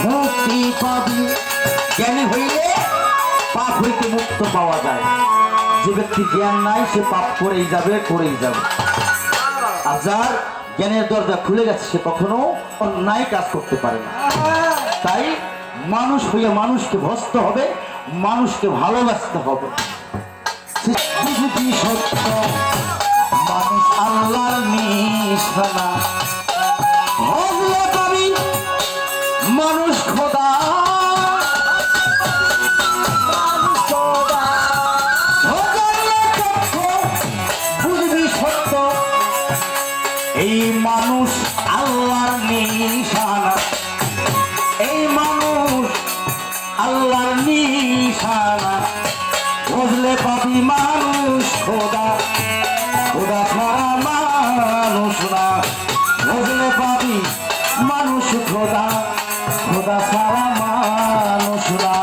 মুক্তি পাবি। জ্ঞানী হইলে পাপ হইতে মুক্ত পাওয়া যায়। যে ব্যক্তি জ্ঞান নাই সে পাপ করেই যাবে। আর যার জ্ঞানের দরজা খুলে গেছে সে কখনো অন্যায় কাজ করতে পারে না। তাই মানুষ হইয়া মানুষকে ভস্ত হবে, মানুষকে ভালোবাসতে হবে। সত্য মানুষ আল্লাহর নিশানা, হলে পাবি মানুষ খোদা। বুঝবি সত্য এই মানুষ আল্লাহর নিশানা, এই মানুষ আল্লাহর নিশানা। বুঝলে পাবি মানুষ খোদা, খোদা ছাড়া মানুষ না। বুঝলে পাবি মানুষ খোদা, খোদা ছাড়া মানুষ না।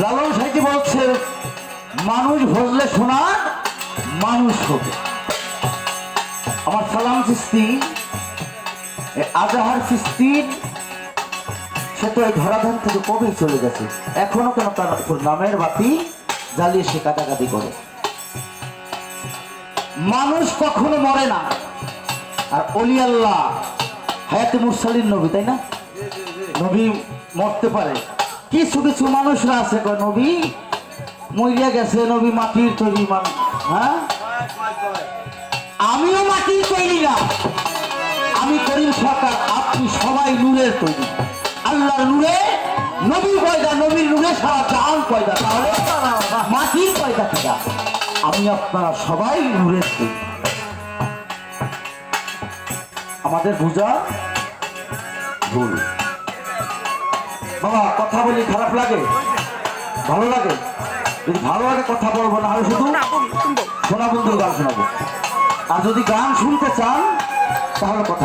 লালন সাহিত্য বলছে মানুষ ভজলে শোনা মানুষ হবে। আমার সালাম চিস্তি, আজাহার চিস্তির সে তো এই ধরাধান থেকে কবেই চলে গেছে, এখনো কেন তার উপর নামের বাতি জ্বালিয়ে সে কাটাকাটি করে। মানুষ কখনো মরে না। আর অলি আল্লাহ হায়াতে মুরসালিন নবী, তাই না? নবী মরতে পারে। কিছু কিছু মানুষরা আছে নবী মরিয়া গেছে, নবী মাটির তৈরি মানুষ। হ্যাঁ, আমিও মাটির তৈরি না, আমি করিম সরকার, আপনি সবাই নূরের তৈরি। আল্লাহর নূরে নবী পয়দা, নবীর নূরে সারা জাহান পয়দা। তাহলে মাটির পয়দা থেকে আমি আপনারা সবাই নূরের তৈরি। আমাদের বুঝা ভুল। বাবা কথা বলি খারাপ লাগে? ভালো লাগে? যদি ভালো লাগে কথা বলবো, না হলে শুধু শোনা বন্ধুর গান শোনাবো। আর যদি গান শুনতে চান তাহলে কথা